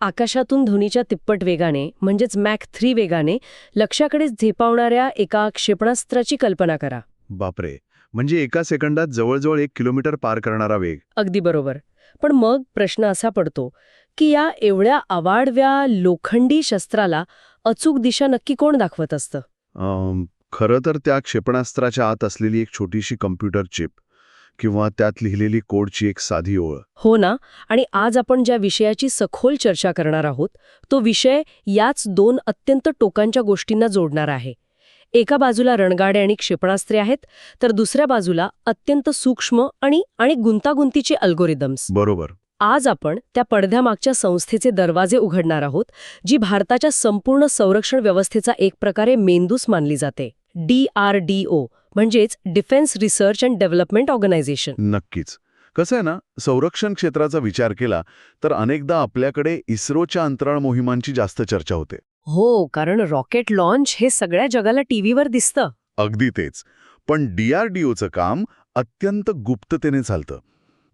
आकाशातून ध्वनीच्या तिप्पट वेगाने म्हणजेच मॅक 3 वेगाने लक्ष्याकडे झेपावणाऱ्या एका क्षेपणास्त्राची कल्पना करा. बापरे, म्हणजे एका सेकंदात जवळजवळ 1 किलोमीटर पार करणारा वेग. अगदी बरोबर. पण मग प्रश्न असा पडतो की या एवढ्या अवाढव्या लोखंडी शस्त्राला अचूक दिशा नक्की कोण दाखवत असतं? खरं तर त्या क्षेपणास्त्राच्या आत असलेली एक छोटीशी कम्प्युटर चिप किंवा त्यात लिहिलेली कोडची एक साधी ओळ. हो ना. आणि आज आपण ज्या विषयाची सखोल चर्चा करणार आहोत तो विषय याच दोन अत्यंत टोकांच्या गोष्टींना जोडणार आहे. एका बाजूला रणगाडे आणि क्षेपणास्त्रे आहेत, तर दुसऱ्या बाजूला अत्यंत सूक्ष्म आणि गुंतागुंतीचे अल्गोरिदम्स. बरोबर. आज आपण त्या पडद्यामागच्या संस्थेचे दरवाजे उघडणार आहोत, जी भारताच्या संपूर्ण संरक्षण व्यवस्थेचा एक प्रकारे मेंदूस मानली जाते. DRDO म्हणजेच defence research and development organisation. नक्कीच. कसं आहे ना, संरक्षण क्षेत्राचा विचार केला तर अनेकदा आपल्याकडे इस्रोच्या अंतराळ मोहिमांची जास्त चर्चा होते. हो, कारण रॉकेट लॉन्च हे सगळ्या जगाला टीव्हीवर दिसतं. अगदी तेच. पण DRDOचं काम अत्यंत गुप्ततेने चालतं.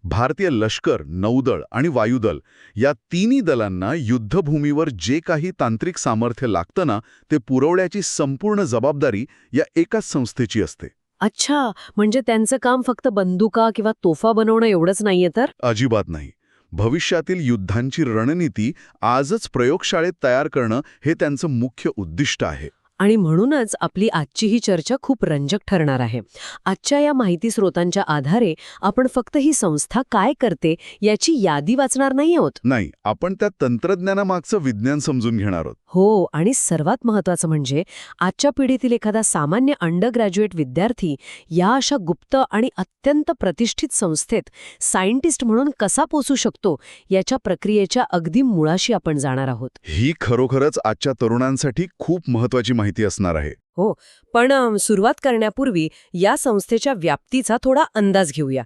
भारतीय लष्कर, नौदल आणि वायुदल या तिन्ही दलांना युद्धभूमीवर जे काही तांत्रिक सामर्थ्य लागतं ना, ते पुरवण्याची संपूर्ण जबाबदारी या एकाच संस्थेची असते. अच्छा, म्हणजे त्यांचं काम फक्त बंदुका किंवा तोफा बनवणं एवढंच नाहीये तर? अजिबात नाही. भविष्यातील युद्धांची रणनीती आजच प्रयोगशाळेत तयार करणं हे त्यांचं मुख्य उद्दिष्ट आहे. आणि म्हणूनच आपली आजची ही चर्चा खूप रंजक ठरणार आहे. आजच्या या माहिती स्रोतांच्या आधारे आपण फक्त ही संस्था काय करते याची यादी वाचणार नाही आहोत. नाही, आपण त्या तंत्रज्ञानामागचं विज्ञान समजून घेणार आहोत. हो, आणि सर्वात महत्त्वाचं म्हणजे आजच्या पिढीतील एखादा सामान्य अंडरग्रॅज्युएट विद्यार्थी या अशा गुप्त आणि अत्यंत प्रतिष्ठित संस्थेत सायंटिस्ट म्हणून कसा पोचू शकतो याच्या प्रक्रियेच्या अगदी मुळाशी आपण जाणार आहोत. ही खरोखरच आजच्या तरुणांसाठी खूप महत्वाची माहिती असणार आहे. हो, पण सुरुवात करण्यापूर्वी या संस्थेच्या व्याप्तीचा थोडा अंदाज घेऊया.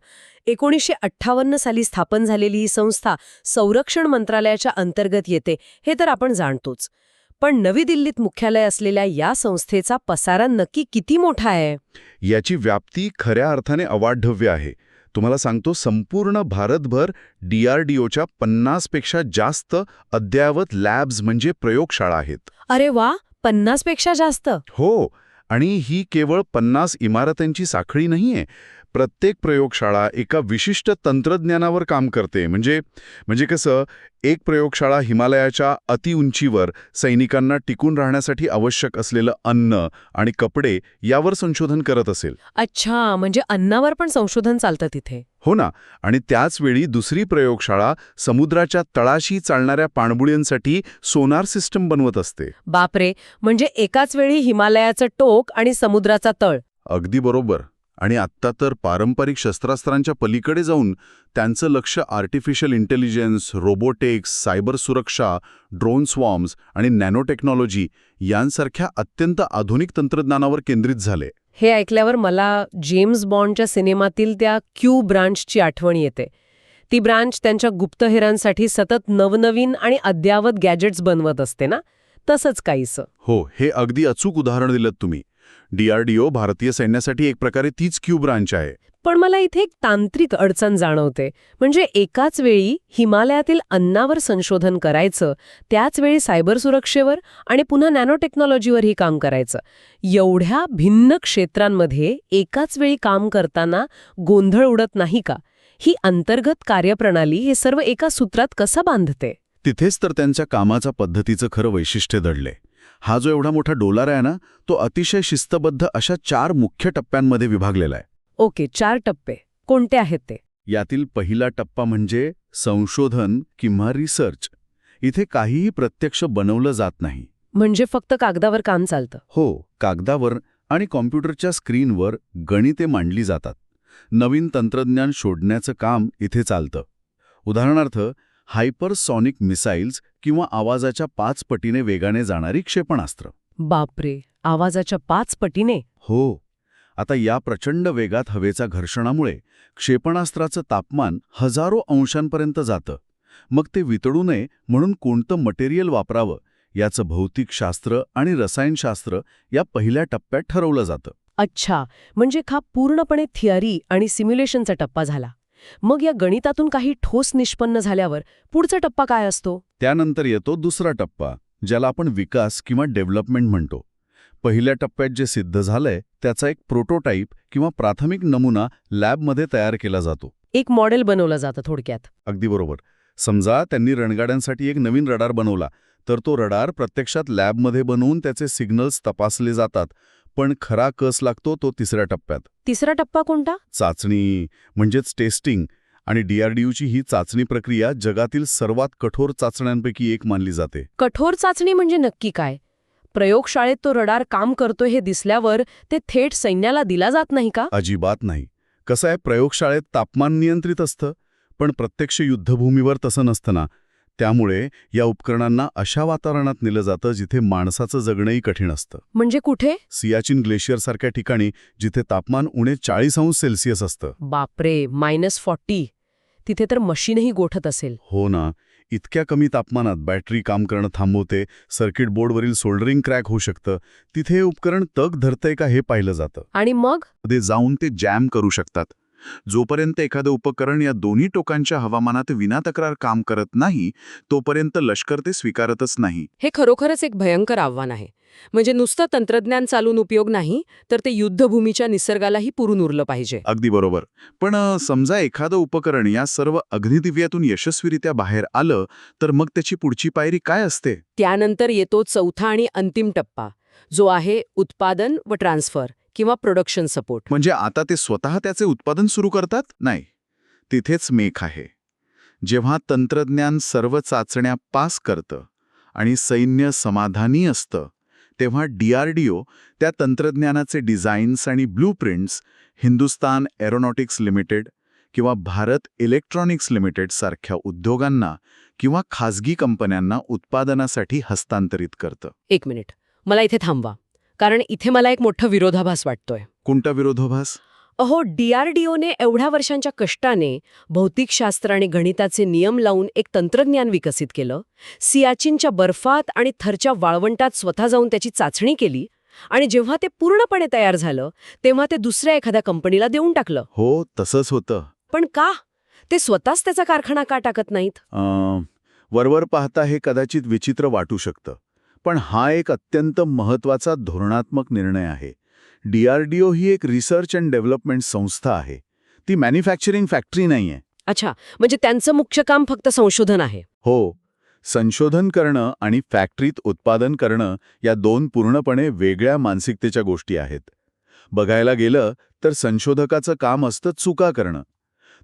1958 साली स्थापन झालेली ही संस्था संरक्षण मंत्रालयाच्या अंतर्गत येते हे तर आपण जाणतोच. पण नवी दिल्लीत मुख्यालय असलेल्या या संस्थेचा पसारा नक्की किती मोठा आहे? याची व्याप्ती खऱ्या अर्थाने अवाढव्य आहे. तुम्हाला सांगतो, संपूर्ण भारतभर DRDOच्या 50 पेक्षा जास्त अद्ययावत लॅब्स म्हणजे प्रयोगशाळा आहेत. अरे वा, 50 पेक्षा जास्त? हो, आणि ही केवळ 50 इमारतांची साखळी नाहीये. प्रत्येक प्रयोगशाळा एका विशिष्ट तंत्रज्ञानावर काम करते. म्हणजे कसं, एक प्रयोगशाळा हिमालयाच्या अतिउंचीवर सैनिकांना टिकून राहण्यासाठी आवश्यक असलेलं अन्न आणि कपडे यावर संशोधन करत असेल. अच्छा, म्हणजे अन्नावर पण संशोधन चालतं तिथे? हो ना. आणि त्याचवेळी दुसरी प्रयोगशाळा समुद्राच्या तळाशी चालणाऱ्या पाणबुड्यांसाठी सोनार सिस्टम बनवत असते. बापरे, म्हणजे एकाच वेळी हिमालयाचं टोक आणि समुद्राचा तळ. अगदी बरोबर. आणि आत्ता तर पारंपरिक शस्त्रास्त्रांच्या पलीकडे जाऊन त्यांचं लक्ष आर्टिफिशियल इंटेलिजन्स, रोबोटिक्स, सायबर सुरक्षा, ड्रोन स्वॉर्म्स आणि नॅनो टेक्नॉलॉजी यांसारख्या अत्यंत आधुनिक तंत्रज्ञानावर केंद्रित झाले. हे ऐकल्यावर मला जेम्स बॉन्डच्या सिनेमातील त्या क्यू ब्रांचची आठवण येते. ती ब्रांच त्यांच्या गुप्तहेरांसाठी सतत नवनवीन आणि अद्यावत गॅजेट्स बनवत असते ना, तसंच काहीसं. हो, हे अगदी अचूक उदाहरण दिलं तुम्ही. DRDO भारतीय सैन्यासाठी एक प्रकारे तीच क्यू ब्रांच आहे. पण मला इथे एक तांत्रिक अडचण जाणवते. म्हणजे एकाच वेळी हिमालयातील अन्नावर संशोधन करायचं, त्याच वेळी सायबर सुरक्षेवर आणि पुन्हा नॅनो टेक्नॉलॉजीवरही काम करायचं. एवढ्या भिन्न क्षेत्रांमध्ये एकाच वेळी काम करताना गोंधळ उडत नाही का? ही अंतर्गत कार्यप्रणाली हे सर्व एका सूत्रात कसं बांधते? तिथेच तर त्यांच्या कामाच्या पद्धतीचं खरं वैशिष्ट्य दडले. हा जो एवढा मोठा डोलार आहे ना, तो अतिशय शिस्तबद्ध अशा 4 मुख्य टप्प्यांमध्ये विभागलेला आहे. ओके, 4 टप्पे कोणते आहेत ते? यातील पहिला टप्पा म्हणजे संशोधन किंवा रिसर्च. इथे काहीही प्रत्यक्ष बनवलं जात नाही. म्हणजे फक्त कागदावर काम चालतं? हो, कागदावर आणि कॉम्प्युटरच्या स्क्रीनवर गणिते मांडली जातात. नवीन तंत्रज्ञान शोधण्याचं काम इथे चालतं. उदाहरणार्थ, हायपरसॉनिक मिसाईल्स किंवा आवाजाच्या 5 पटीने वेगाने जाणारी क्षेपणास्त्र. बापरे, आवाजाच्या 5 पटीने? हो. आता या प्रचंड वेगात हवेच्या घर्षणामुळे क्षेपणास्त्राचं तापमान हजारो अंशांपर्यंत जातं. मग ते वितळू नये म्हणून कोणतं मटेरियल वापरावं याचं भौतिकशास्त्र आणि रसायनशास्त्र या पहिल्या टप्प्यात ठरवलं जातं. अच्छा, म्हणजे हा पूर्णपणे थिअरी आणि सिम्युलेशनचा टप्पा झाला. मग या गणितातून काही ठोस निष्पन्न झाल्यावर पुढचा टप्पा काय असतो? त्यानंतर येतो दुसरा टप्पा, ज्याला आपण विकास किंवा डेव्हलपमेंट म्हणतो. पहिल्या टप्प्यात जे सिद्ध झालंय त्याचा एक प्रोटोटाईप किंवा प्राथमिक नमुना लॅबमध्ये तयार केला जातो. एक मॉडेल बनवलं जातं थोडक्यात. अगदी बरोबर. समजा त्यांनी रणगाड्यांसाठी एक नवीन रडार बनवला, तर तो रडार प्रत्यक्षात लॅबमध्ये बनवून त्याचे सिग्नल्स तपासले जातात. पण खरा कस लागतो तो तिसऱ्या टप्प्यात. तिसरा टप्पा कोणता? चाचणी, म्हणजेच टेस्टिंग. आणि DRDOची ही चाचणी प्रक्रिया जगातील सर्वात कठोर चाचण्यांपैकी एक मानली जाते. कठोर चाचणी म्हणजे नक्की काय? प्रयोगशाळेत तो रडार काम करतोय हे दिसल्यावर ते थेट सैन्याला दिला जात नाही का? अजिबात नाही. कसं आहे, प्रयोगशाळेत तापमान नियंत्रित असतं, पण प्रत्यक्ष युद्धभूमीवर तसं नसतं ना. त्यामुळे या उपकरणांना अशा वातावरणात नेलं जातं जिथे माणसाचं जगणंही कठीण असतं. म्हणजे कुठे? सियाचीन ग्लेशियरसारख्या ठिकाणी जिथे तापमान उणे 40°C असतं. बापरे, -40. तिथे तर मशीनही गोठत असेल. हो ना. इतक्या कमी तापमानात बॅटरी काम करणं थांबवते, सर्किट बोर्डवरील सोल्डरिंग क्रॅक होऊ शकतं. तिथे हे उपकरण तग धरतंय का हे पाहिलं जातं. आणि मग मध्ये जाऊन ते जॅम करू शकतात. जोपर्यंत एखादं उपकरण या दोन्ही टोकांच्या हवामानात विनातक्रार काम करत नाही, तोपर्यंत लष्कर ते स्वीकारतच नाही. हे खरोखरच एक भयंकर आव्हान आहे. म्हणजे नुसतं तंत्रज्ञान चालून उपयोग नाही, तर ते युद्धभूमीच्या निसर्गालाही पुरून उरलं पाहिजे. अगदी बरोबर. पण समजा एखादं उपकरण या सर्व अग्निदिव्यातून यशस्वीरित्या बाहेर आलं, तर मग त्याची पुढची पायरी काय असते? त्यानंतर येतो चौथा आणि अंतिम टप्पा, जो आहे उत्पादन व ट्रान्सफर किंवा प्रोडक्शन सपोर्ट. म्हणजे आता ते स्वतः त्याचे उत्पादन सुरू करतात? नाही. तिथेच मेख आहे. जेव्हा तंत्रज्ञान सर्व चाचण्या पास करतं आणि सैन्य समाधानी असतं, तेव्हा DRDO त्या तंत्रज्ञानाचे डिझाईन्स आणि ब्लूप्रिंट्स हिंदुस्तान एरोनॉटिक्स लिमिटेड किंवा भारत इलेक्ट्रॉनिक्स लिमिटेड सारख्या उद्योगांना किंवा खाजगी कंपन्यांना उत्पादनासाठी हस्तांतरित करतं. 1 मिनिट, मला इथे थांबवा, कारण इथे मला एक मोठा विरोधाभास वाटतोय. कोणता विरोधाभास? अहो, DRDOने एवढ्या वर्षांच्या कष्टाने भौतिकशास्त्र आणि गणिताचे नियम लावून एक तंत्रज्ञान विकसित केलं, सियाचीनच्या बर्फात आणि थरच्या वाळवंटात स्वतः जाऊन त्याची चाचणी केली, आणि जेव्हा ते पूर्णपणे तयार झालं तेव्हा ते दुसऱ्या एखाद्या कंपनीला देऊन टाकलं. हो, तसंच होतं. पण का? ते स्वतःच त्याचा कारखाना का टाकत नाहीत? वरवर पाहता हे कदाचित विचित्र वाटू शकतं, पण हा एक अत्यंत महत्त्वाचा धोरणात्मक निर्णय आहे. DRDO ही एक रिसर्च अँड डेव्हलपमेंट संस्था आहे. ती मॅन्युफॅक्चरिंग फॅक्टरी नाहीये. अच्छा, म्हणजे त्यांचं मुख्य काम फक्त संशोधन आहे. हो, संशोधन करणं आणि फॅक्टरीत उत्पादन करणं या दोन पूर्णपणे वेगळ्या मानसिकतेच्या गोष्टी आहेत. बघायला गेलं तर संशोधकाचं काम असतं चुका करणं.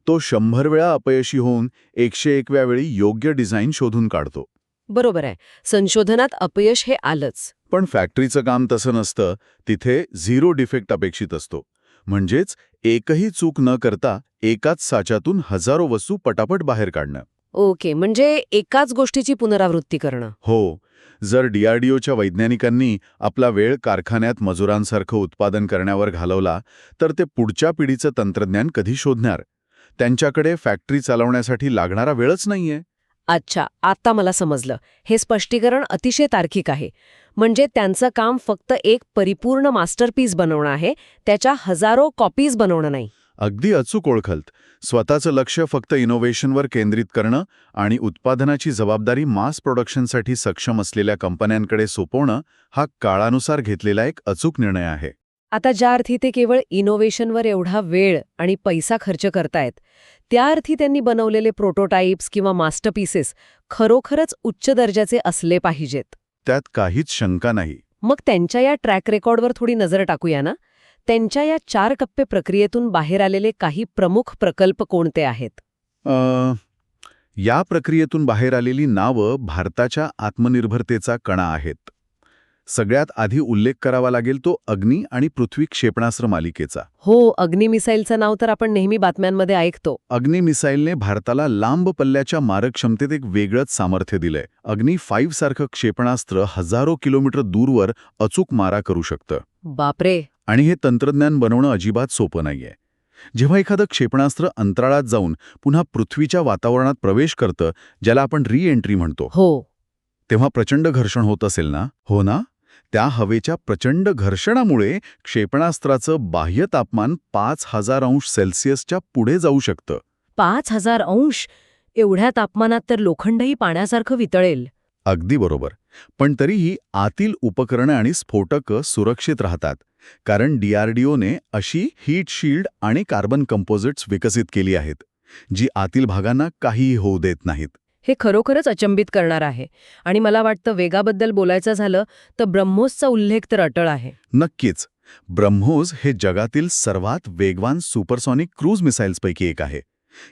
तो 100 वेळा अपयशी होऊन 101व्या वेळी योग्य डिझाईन शोधून काढतो. बरोबर आहे, संशोधनात अपयश हे आलंच. पण फॅक्टरीचं काम तसं नसतं. तिथे 0 डिफेक्ट अपेक्षित असतो. म्हणजेच एकही चूक न करता एकाच साच्यातून हजारो वस्तू पटापट बाहेर काढणं. ओके, म्हणजे एकाच गोष्टीची पुनरावृत्ती करणं. हो. जर DRDOच्या वैज्ञानिकांनी आपला वेळ कारखान्यात मजुरांसारखं उत्पादन करण्यावर घालवला, तर ते पुढच्या पिढीचं तंत्रज्ञान कधी शोधणार? त्यांच्याकडे फॅक्टरी चालवण्यासाठी लागणारा वेळच नाहीये. अच्छा, आता मला समजलं. हे स्पष्टीकरण अतिशय तार्किक आहे. म्हणजे त्यांचं काम फक्त एक परिपूर्ण मास्टरपीस बनवणं आहे, त्याच्या हजारो कॉपीज बनवणं नाही. अगदी अचूक ओळखलत. स्वतःचं लक्ष फक्त इनोव्हेशनवर केंद्रित करणं आणि उत्पादनाची जबाबदारी मास प्रोडक्शनसाठी सक्षम असलेल्या कंपन्यांकडे सोपवणं हा काळानुसार घेतलेला एक अचूक निर्णय आहे. आता ज्या अर्थी ते केवळ इनोव्हेशनवर एवढा वेळ आणि पैसा खर्च करतायत, त्या अर्थी त्यांनी बनवलेले प्रोटोटाईप्स किंवा मास्टरपीसेस खरोखरच उच्च दर्जाचे असले पाहिजेत. त्यात काहीच शंका नाही. मग त्यांच्या या ट्रॅक रेकॉर्डवर थोडी नजर टाकूया ना. त्यांच्या या 4 टप्पे प्रक्रियेतून बाहेर आलेले काही प्रमुख प्रकल्प कोणते आहेत? या प्रक्रियेतून बाहेर आलेली नावं भारताच्या आत्मनिर्भरतेचा कणा आहेत. सगळ्यात आधी उल्लेख करावा लागेल तो अग्नी आणि पृथ्वी क्षेपणास्त्र मालिकेचा. हो, अग्नी मिसाईलचं नाव तर आपण नेहमी बातम्यांमध्ये ऐकतो. अग्नी मिसाईलने भारताला लांब पल्ल्याच्या मारक क्षमतेत एक वेगळंच सामर्थ्य दिलंय. अग्नी 5 सारखं क्षेपणास्त्र हजारो किलोमीटर दूरवर अचूक मारा करू शकतं. बापरे. आणि हे तंत्रज्ञान बनवणं अजिबात सोपं नाहीये. जेव्हा एखादं क्षेपणास्त्र अंतराळात जाऊन पुन्हा पृथ्वीच्या वातावरणात प्रवेश करतं, ज्याला आपण रिएंट्री म्हणतो, हो, तेव्हा प्रचंड घर्षण होत असेल ना? हो ना? त्या हवेच्या प्रचंड घर्षणामुळे क्षेपणास्त्राचं बाह्य तापमान 5000°C पुढे जाऊ शकतं. 5000 अंश. एवढ्या तापमानात तर लोखंडही पाण्यासारखं वितळेल. अगदी बरोबर. पण तरीही आतील उपकरणं आणि स्फोटकं सुरक्षित राहतात, कारण DRDOने अशी हीट शील्ड आणि कार्बन कंपोजिट्स विकसित केली आहेत, जी आतील भागांना काहीही होऊ देत नाहीत. हे खरोखरच अचंबित करणार आहे. आणि मला वाटतं वेगाबद्दल बोलायचं झालं तर ब्रह्मोसचा उल्लेख तर अटळ आहे. नक्कीच. ब्रह्मोस हे जगातील सर्वात वेगवान सुपरसॉनिक क्रूज मिसाईल्सपैकी एक आहे.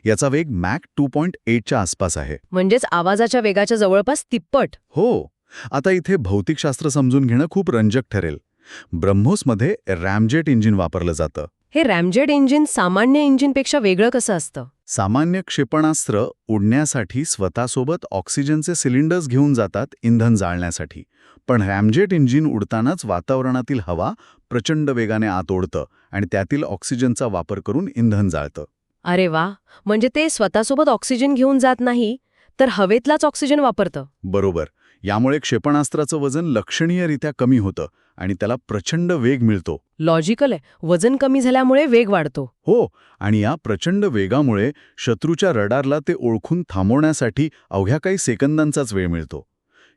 याचा वेग मॅक 2.8च्या आसपास आहे. म्हणजेच आवाजाच्या वेगाच्या जवळपास तिप्पट. हो. आता इथे भौतिकशास्त्र समजून घेणं खूप रंजक ठरेल. ब्रह्मोसमध्ये रॅमजेट इंजिन वापरलं जातं. हे रॅमजेट इंजिन सामान्य इंजिनपेक्षा वेगळं कसं असतं? सामान्य क्षेपणास्त्र उडण्यासाठी स्वतःसोबत ऑक्सिजनचे सिलिंडर्स घेऊन जातात इंधन जाळण्यासाठी. पण रॅमजेट इंजिन उडतानाच वातावरणातील हवा प्रचंड वेगाने आत ओढतं आणि त्यातील ऑक्सिजनचा वापर करून इंधन जाळतं. अरे वा. म्हणजे ते स्वतःसोबत ऑक्सिजन घेऊन जात नाही, तर हवेतलाच ऑक्सिजन वापरतं. बरोबर. यामुळे क्षेपणास्त्राचं वजन लक्षणीयरित्या कमी होतं आणि त्याला प्रचंड वेग मिळतो. लॉजिकल आहे. वजन कमी झाल्यामुळे वेग वाढतो. हो. आणि या प्रचंड वेगामुळे शत्रूच्या रडारला ते ओळखून थांबवण्यासाठी अवघ्या काही सेकंदांचाच वेळ मिळतो.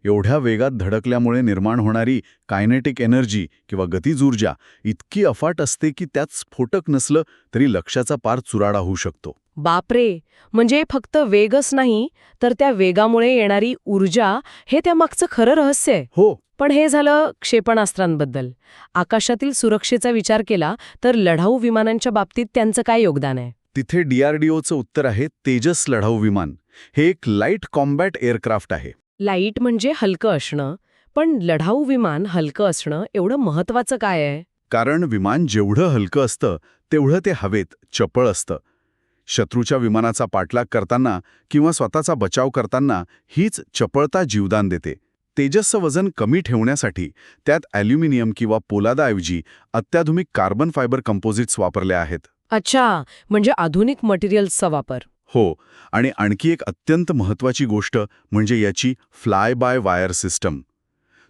एवढ्या वेगात धडकल्यामुळे निर्माण होणारी कायनेटिक एनर्जी किंवा गतीज ऊर्जा इतकी अफाट असते की त्यात स्फोटक नसलं तरी लक्ष्याचा पार चुराडा होऊ शकतो. बापरे. म्हणजे फक्त वेगच नाही, तर त्या वेगामुळे येणारी ऊर्जा हे त्यामागचं खरं रहस्य आहे. हो. पण हे झालं क्षेपणास्त्रांबद्दल. आकाशातील सुरक्षेचा विचार केला तर लढाऊ विमानांच्या बाबतीत त्यांचं काय योगदान आहे? तिथे DRDOचं उत्तर आहे तेजस लढाऊ विमान. हे एक लाईट कॉम्बॅट एअरक्राफ्ट आहे. लाईट म्हणजे हलकं असणं. पण लढाऊ विमान हलकं असणं एवढं महत्वाचं काय आहे? कारण विमान जेवढं हलकं असतं तेवढं ते हवेत चपळ असतं. शत्रूच्या विमानाचा पाठलाग करताना किंवा स्वतःचा बचाव करताना हीच चपळता जीवदान देते. तेजसचं वजन कमी ठेवण्यासाठी त्यात ॲल्युमिनियम किंवा पोलादाऐवजी अत्याधुनिक कार्बन फायबर कंपोजिट्स वापरले आहेत. अच्छा. म्हणजे आधुनिक मटेरियल्सचा वापर. हो. आणि आणखी एक अत्यंत महत्त्वाची गोष्ट म्हणजे याची फ्लाय बाय वायर सिस्टम.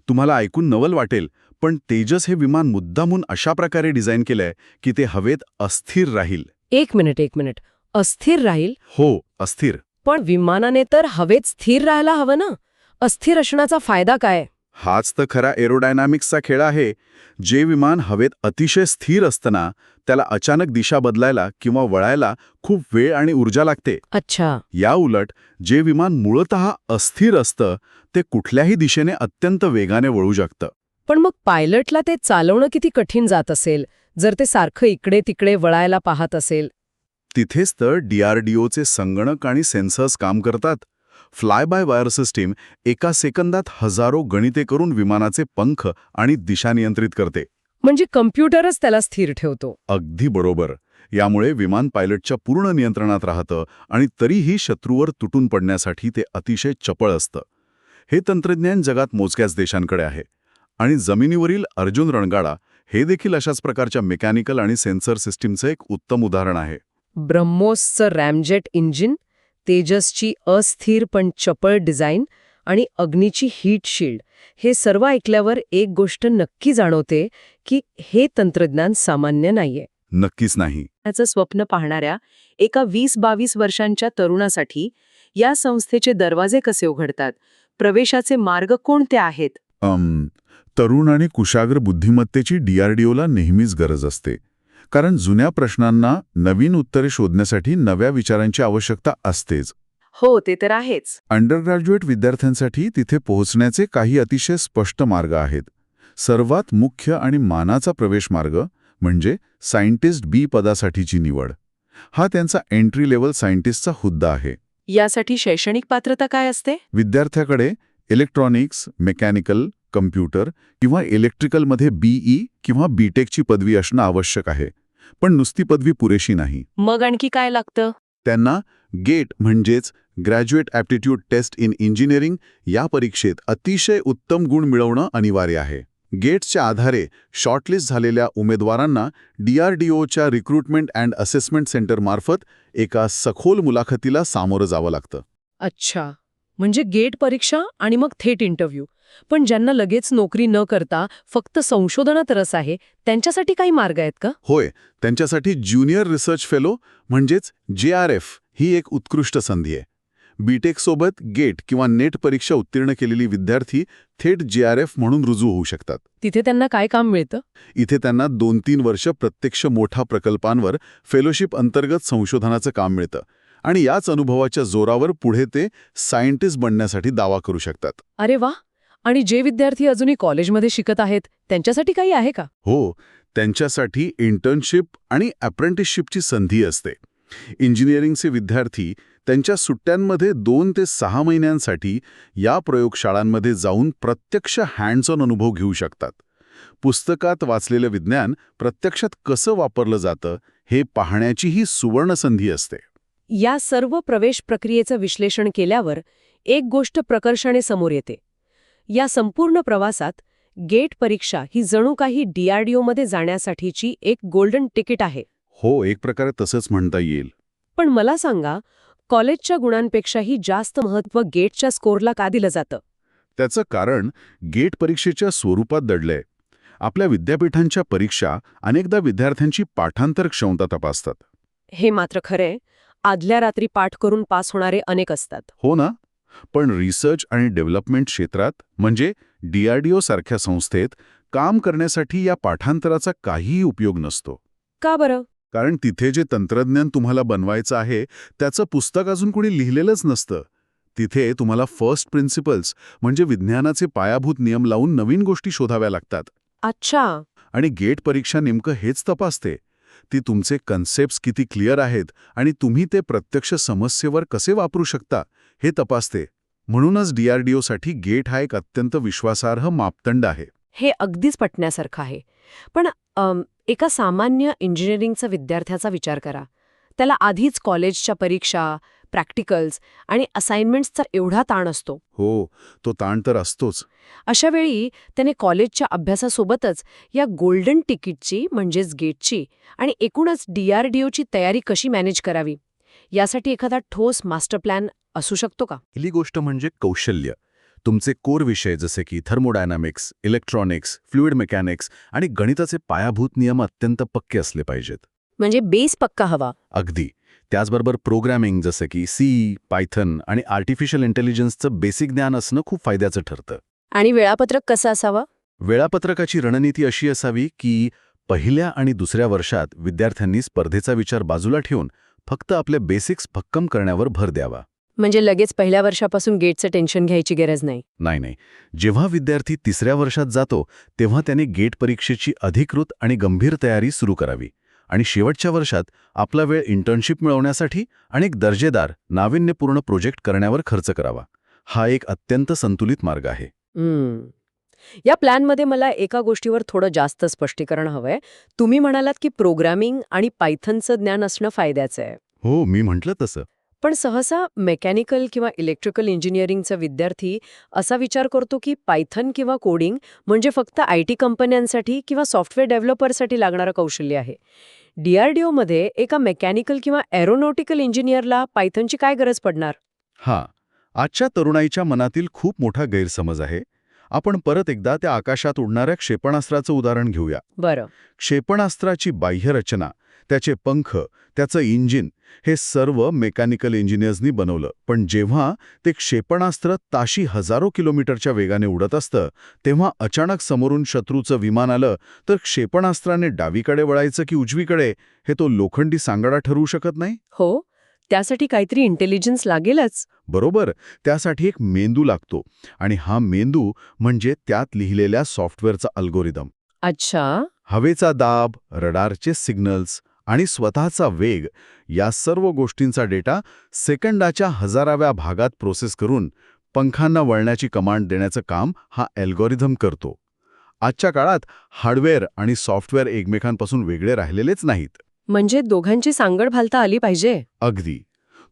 तुम्हाला ऐकून नवल वाटेल, पण तेजस हे विमान मुद्दामून अशा प्रकारे डिझाईन केलंय की ते हवेत अस्थिर राहील. एक मिनिट. अस्थिर राहील? हो, अस्थिर. पण विमानाने तर हवेत स्थिर राहायला हवं ना. अस्थिर असण्याचा फायदा काय? हाच तर खरा एरोडायनामिक्सचा खेळ आहे. जे विमान हवेत अतिशय स्थिर असताना त्याला अचानक दिशा बदलायला किंवा वळायला खूप वेळ आणि ऊर्जा लागते. अच्छा. या उलट जे विमान मूळतः अस्थिर असतं ते कुठल्याही दिशेने अत्यंत वेगाने वळू शकतं. पण मग पायलटला ते चालवणं किती कठीण जात असेल, जर ते सारखं इकडे तिकडे वळायला पाहत असेल? तिथेच तर DRDOचे संगणक आणि सेन्सर्स काम करतात. फ्लाय बाय वायर सिस्टीम एका सेकंदात हजारो गणिते करून विमानाचे पंख आणि दिशा नियंत्रित करते. म्हणजे कम्प्युटरच त्याला स्थिर ठेवतो. अगदी बरोबर. यामुळे विमान पायलटच्या पूर्ण नियंत्रणात राहतं आणि तरीही शत्रूवर तुटून पडण्यासाठी ते अतिशय चपळ असतं. हे तंत्रज्ञान जगात मोजक्याच देशांकडे आहे. आणि जमिनीवरील अर्जुन रणगाडा हे देखील अशाच प्रकारच्या मेकॅनिकल आणि सेन्सर सिस्टीमचं एक उत्तम उदाहरण आहे. ब्रह्मोसचं रॅमजेट इंजिन, तेजसची अस्थिर पण चपळ डिझाईन आणि अग्नीची हीट शील्ड, हे सर्व ऐकल्यावर एक गोष्ट नक्की जाणवते की हे तंत्रज्ञान सामान्य नाहीये. नक्कीच नाही. त्याचं स्वप्न पाहणाऱ्या एका 20-22 वर्षांच्या तरुणासाठी या संस्थेचे दरवाजे कसे उघडतात? प्रवेशाचे मार्ग कोणते आहेत? तरुण आणि कुशाग्र बुद्धिमत्तेची DRDOला नेहमीच गरज असते. कारण जुन्या प्रश्नांना नवीन उत्तरे शोधण्यासाठी नव्या विचारांची आवश्यकता असतेच. हो, ते तर आहेच. अंडरग्रॅज्युएट विद्यार्थ्यांसाठी तिथे पोहोचण्याचे काही अतिशय स्पष्ट मार्ग आहेत. सर्वात मुख्य आणि मानाचा प्रवेश मार्ग म्हणजे सायंटिस्ट B पदासाठीची निवड. हा त्यांचा एंट्री लेव्हल सायंटिस्टचा हुद्दा आहे. यासाठी शैक्षणिक पात्रता काय असते? विद्यार्थ्याकडे इलेक्ट्रॉनिक्स, मेकॅनिकल, कम्प्युटर किंवा इलेक्ट्रिकलमध्ये BE किंवा BTechची पदवी असणं आवश्यक आहे. पण नुसती पदवी पुरेशी नाही. मग आणखी काय लागतं? त्यांना गेट म्हणजेच graduate aptitude test in engineering या परीक्षेत अतिशय उत्तम गुण मिळवणं अनिवार्य आहे. गेट्सच्या आधारे शॉर्टलिस्ट झालेल्या उमेदवारांना DRDOच्या रिक्रुटमेंट अँड असेसमेंट सेंटरमार्फत एका सखोल मुलाखतीला सामोरं जावं लागतं. अच्छा. म्हणजे गेट परीक्षा आणि मग थेट इंटरव्ह्यू. पण ज्यांना लगेच नोकरी न करता फक्त संशोधनात रस आहे, त्यांच्यासाठी काही मार्ग आहेत का? होय. त्यांच्यासाठी ज्युनियर रिसर्च फेलो म्हणजेच JRF ही एक उत्कृष्ट संधी आहे. बीटेक सोबत गेट किंवा नेट परीक्षा उत्तीर्ण केलेली विद्यार्थी थेट JRF म्हणून रुजू होऊ शकतात. तिथे त्यांना काय काम मिळतं? इथे त्यांना 2-3 वर्ष प्रत्यक्ष मोठ्या प्रकल्पांवर फेलोशिप अंतर्गत संशोधनाचं काम मिळतं आणि याच अनुभवाच्या जोरावर पुढे ते सायंटिस्ट बनण्यासाठी दावा करू शकतात. अरे वा. आणि जे विद्यार्थी अजूनही कॉलेजमध्ये शिकत आहेत त्यांच्यासाठी काही आहे का? हो, त्यांच्यासाठी इंटर्नशिप आणि अप्रेंटिसशिपची संधी असते. इंजिनिअरिंगचे विद्यार्थी त्यांच्या सुट्ट्यांमध्ये 2 ते 6 महिन्यांसाठी या प्रयोगशाळांमध्ये जाऊन प्रत्यक्ष हँड्स ऑन अनुभव घेऊ शकतात. पुस्तकात वाचलेलं विज्ञान प्रत्यक्षात कसं वापरलं जातं हे पाहण्याची ही सुवर्णसंधी असते. या सर्व प्रवेश प्रक्रियेचं विश्लेषण केल्यावर एक गोष्ट प्रकर्षाने समोर येते. या संपूर्ण प्रवासात गेट परीक्षा ही जणू काही DRDOमध्ये जाण्यासाठीची एक गोल्डन तिकीट आहे. हो, एक प्रकारे तसंच म्हणता येईल. पण मला सांगा, कॉलेजच्या गुणांपेक्षाही जास्त महत्त्व गेटच्या स्कोरला का दिलं जातं? त्याचं कारण गेट परीक्षेच्या स्वरूपात दडलंय. आपल्या विद्यापीठांच्या परीक्षा अनेकदा विद्यार्थ्यांची पाठांतर क्षमता तपासतात. हे मात्र खरंय. आदल्या रात्री पाठ करून पास होणारे अनेक असतात. हो ना? पण रिसर्च आणि डेव्हलपमेंट क्षेत्रात म्हणजे DRDO सारख्या संस्थेत काम करण्यासाठी या पाठांतराचा काहीही उपयोग नसतो. का बरं? कारण तिथे जे तंत्रज्ञान तुम्हाला बनवायचं आहे त्याचं पुस्तक अजून कोणी लिहिलेलंच नसतं. तिथे तुम्हाला फर्स्ट प्रिन्सिपल्स म्हणजे विज्ञानाचे पायाभूत नियम लावून नवीन गोष्टी शोधाव्या लागतात. अच्छा. आणि गेट परीक्षा नेमकं हेच तपासते. ती तुमचे कन्सेप्ट्स किती क्लिअर आहेत आणि तुम्ही ते प्रत्यक्ष समस्येवर कसे वापरू शकता हे तपासते. म्हणूनच DRDOसाठी गेट हा एक अत्यंत विश्वासार्ह मापदंड आहे. हे अगदीच पटण्यासारखं आहे. पण एका सामान्य इंजिनिअरिंगचा विद्यार्थ्याचा विचार करा. त्याला आधीच कॉलेजच्या परीक्षा, प्रॅक्टिकल्स आणि असाइनमेंट्सचा एवढा ताण असतो. हो, तो ताण तर असतोच. अशा वेळी त्याने कॉलेजच्या अभ्यासासोबतच या गोल्डन तिकीटची म्हणजेच गेटची आणि एकूणच DRDOची तयारी कशी मॅनेज करावी यासाठी एखादा ठोस मास्टर प्लॅन असू शकतो का? पहिली गोष्ट म्हणजे कौशल्य. तुमचे कोर विषय जसे की थर्मोडायनामिक्स, इलेक्ट्रॉनिक्स, फ्लुइड मेकॅनिक्स आणि गणिताचे पायाभूत नियम अत्यंत पक्के असले पाहिजेत. म्हणजे बेस पक्का हवा. अगदी. त्याचबरोबर प्रोग्रॅमिंग जसे की C, पायथन आणि आर्टिफिशियल इंटेलिजन्सचं बेसिक ज्ञान असणं खूप फायद्याचं ठरतं. आणि वेळापत्रक कसं असावं? वेळापत्रकाची रणनीती अशी असावी की पहिल्या आणि दुसऱ्या वर्षात विद्यार्थ्यांनी स्पर्धेचा विचार बाजूला ठेवून फक्त आपले बेसिक्स भक्कम करण्यावर भर द्यावा. म्हणजे लगेच पहिल्या वर्षापासून गेटचं टेन्शन घ्यायची गरज नाही. नाही. जेव्हा विद्यार्थी तिसऱ्या वर्षात जातो तेव्हा त्याने गेट परीक्षेची अधिकृत आणि गंभीर तयारी सुरू करावी आणि शेवटच्या वर्षात आपला वेळ इंटर्नशिप मिळवण्यासाठी आणि एक दर्जेदार, नाविन्यपूर्ण प्रोजेक्ट करण्यावर खर्च करावा. हा एक अत्यंत संतुलित मार्ग आहे. या प्लॅनमध्ये मला एका गोष्टीवर थोडं जास्त स्पष्टीकरण हवंय. तुम्ही म्हणालात की प्रोग्रामिंग आणि पायथनचं ज्ञान असणं फायद्याचं आहे. हो, मी म्हटलं तसं. पण सहसा मेकॅनिकल किंवा इलेक्ट्रिकल इंजिनिअरिंगचा विद्यार्थी असा विचार करतो की पायथन किंवा कोडिंग म्हणजे फक्त IT कंपन्यांसाठी किंवा सॉफ्टवेअर डेव्हलपरसाठी लागणारं कौशल्य आहे. DRDOमध्ये एका मेकॅनिकल किंवा एरोनॉटिकल इंजिनिअरला पायथनची काय गरज पडणार? आजच्या तरुणाईच्या मनातील खूप मोठा गैरसमज आहे. आपण परत एकदा त्या आकाशात उडणाऱ्या क्षेपणास्त्राचं उदाहरण घेऊया. बरं. क्षेपणास्त्राची बाह्यरचना, त्याचे पंख, त्याचं इंजिन हे सर्व मेकॅनिकल इंजिनियर्सनी बनवलं. पण जेव्हा ते क्षेपणास्त्र ताशी हजारो किलोमीटरच्या वेगाने उडत असतं तेव्हा अचानक समोरून शत्रूचं विमान आलं तर क्षेपणास्त्राने डावीकडे वळायचं की उजवीकडे हे तो लोखंडी सांगाडा ठरवू शकत नाही. हो, त्यासाठी काहीतरी इंटेलिजन्स लागेलच. बरोबर. त्यासाठी एक मेंदू लागतो आणि हा मेंदू म्हणजे त्यात लिहिलेल्या सॉफ्टवेअरचा अल्गोरिदम. अच्छा. हवेचा दाब, रडारचे सिग्नल्स आणि स्वतःचा वेग या सर्व गोष्टींचा डेटा सेकंदाच्या हजाराव्या भागात प्रोसेस करून पंखांना वळण्याची कमांड देण्याचं काम हा अल्गोरिदम करतो. आजच्या काळात हार्डवेअर आणि सॉफ्टवेअर एकमेकांपासून वेगळे राहिलेलेच नाहीत. म्हणजे दोघांची सांगड घालता आली पाहिजे. अगदी.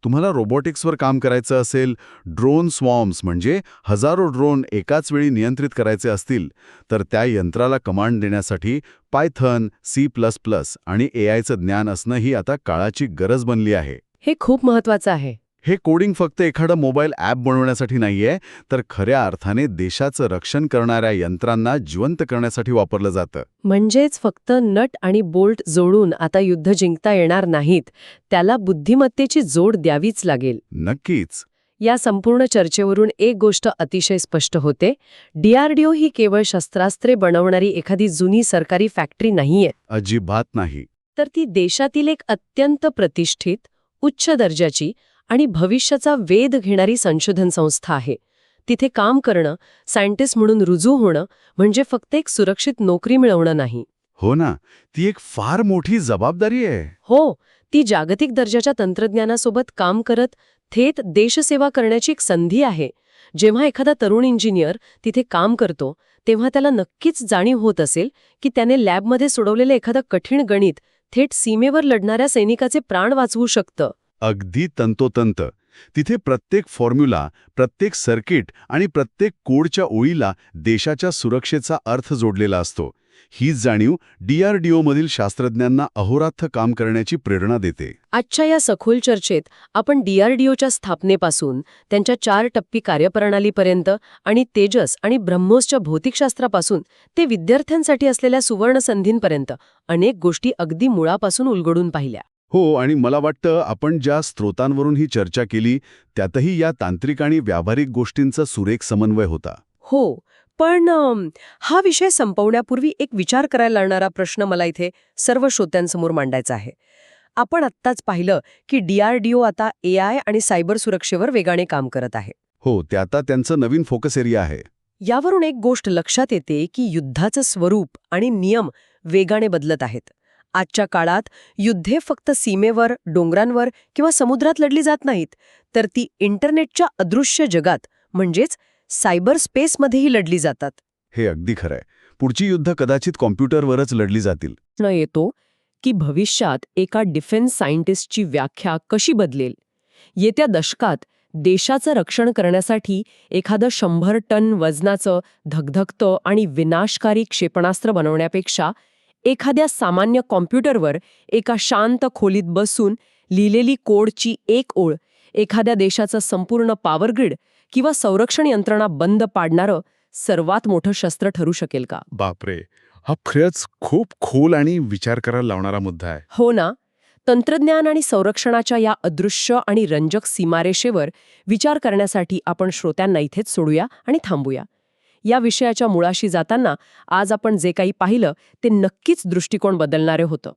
तुम्हाला रोबोटिक्सवर काम करायचं असेल, ड्रोन स्वॉर्म्स म्हणजे हजारो ड्रोन एकाच वेळी नियंत्रित करायचे असतील, तर त्या यंत्राला कमांड देण्यासाठी पायथन, C++ आणि AIचं ज्ञान असणं ही आता काळाची गरज बनली आहे. हे खूप महत्वाचं आहे. हे कोडिंग फक्त एखादं मोबाईल ॲप बनवण्यासाठी नाहीये, तर खऱ्या अर्थाने देशाचं रक्षण करणाऱ्या यंत्रांना जिवंत करण्यासाठी वापरलं जातं. म्हणजेच फक्त नट आणि बोल्ट जोडून आता युद्ध जिंकता येणार नाहीत, त्याला बुद्धिमत्तेची जोड द्यावीच लागेल. नक्कीच. या संपूर्ण चर्चेवरून एक गोष्ट अतिशय स्पष्ट होते, DRDO ही केवळ शस्त्रास्त्रे बनवणारी एखादी जुनी सरकारी फॅक्टरी नाहीये, अजिबात नाही. तर ती देशातील एक अत्यंत प्रतिष्ठित, उच्च दर्जाची आणि भविष्याचा वेध घेणारी संशोधन संस्था आहे. तिथे काम करणं, सायंटिस्ट म्हणून रुजू होणं म्हणजे फक्त एक सुरक्षित नोकरी मिळवणं नाही. हो ना, ती एक फार मोठी जबाबदारी आहे. हो, ती जागतिक दर्जाच्या तंत्रज्ञानासोबत काम करत थेट देशसेवा करण्याची एक संधी आहे. जेव्हा एखादा तरुण इंजिनियर तिथे काम करतो, तेव्हा त्याला नक्कीच जाणीव होत असेल की त्याने लॅबमध्ये सोडवलेलं एखादं कठीण गणित थेट सीमेवर लढणाऱ्या सैनिकाचे प्राण वाचवू शकतं. अगदी तंतोतंत. तिथे प्रत्येक फॉर्म्युला, प्रत्येक सर्किट आणि प्रत्येक कोडच्या ओळीला देशाच्या सुरक्षेचा अर्थ जोडलेला असतो. हीच जाणीव DRDOमधील शास्त्रज्ञांना अहोरात्र काम करण्याची प्रेरणा देते. आजच्या या सखोल चर्चेत आपण DRDOच्या स्थापनेपासून त्यांच्या 4 टप्पी कार्यप्रणालीपर्यंत आणि तेजस आणि ब्रह्मोसच्या भौतिकशास्त्रापासून ते विद्यार्थ्यांसाठी असलेल्या सुवर्ण संधींपर्यंत अनेक गोष्टी अगदी मुळापासून उलगडून पाहिल्या. हो, आणि मला वाटतं आपण ज्या स्रोतांवरून ही चर्चा केली त्यातही या तांत्रिक आणि व्यावहारिक गोष्टींचा सुरेख समन्वय होता. हो, पण हा विषय संपवण्यापूर्वी एक विचार करायला लागणारा प्रश्न मला इथे सर्व श्रोत्यांसमोर मांडायचा आहे. आपण आत्ताच पाहिलं की DRDO आता AI आणि सायबर सुरक्षेवर वेगाने काम करत आहे. हो, ते आता त्यांचं नवीन फोकस एरिया आहे. यावरून एक गोष्ट लक्षात येते की युद्धाचं स्वरूप आणि नियम वेगाने बदलत आहेत. आजच्या काळात युद्धे फक्त सीमेवर, डोंगरांवर किंवा समुद्रात लढली जात नाहीत, तर ती इंटरनेटच्या अदृश्य जगात म्हणजेच सायबर स्पेसमध्येही लढली जातात. हे अगदी खरंय. पुढची युद्ध कदाचित कॉम्प्युटरवरच लढली जातील. प्रश्न येतो की भविष्यात एका डिफेन्स सायंटिस्टची व्याख्या कशी बदलेल? येत्या दशकात देशाचं रक्षण करण्यासाठी एखादं 100 टन वजनाचं, धगधगतं आणि विनाशकारी क्षेपणास्त्र बनवण्यापेक्षा एखाद्या सामान्य कॉम्प्युटरवर एका शांत खोलीत बसून लिहिलेली कोडची एक ओळ एखाद्या देशाचं संपूर्ण पॉवर ग्रिड किंवा संरक्षण यंत्रणा बंद पाडणारं सर्वात मोठं शस्त्र ठरू शकेल का? बापरे, हा खरंच खूप खोल आणि विचार करायला लावणारा मुद्दा आहे. हो ना. तंत्रज्ञान आणि संरक्षणाच्या या अदृश्य आणि रंजक सीमारेषेवर विचार करण्यासाठी आपण श्रोत्यांना इथेच सोडूया आणि थांबूया. या विषयाच्या मुळाशी जाताना आज आपण जे काही पाहिलं ते नक्कीच दृष्टिकोन बदलणारे होतं.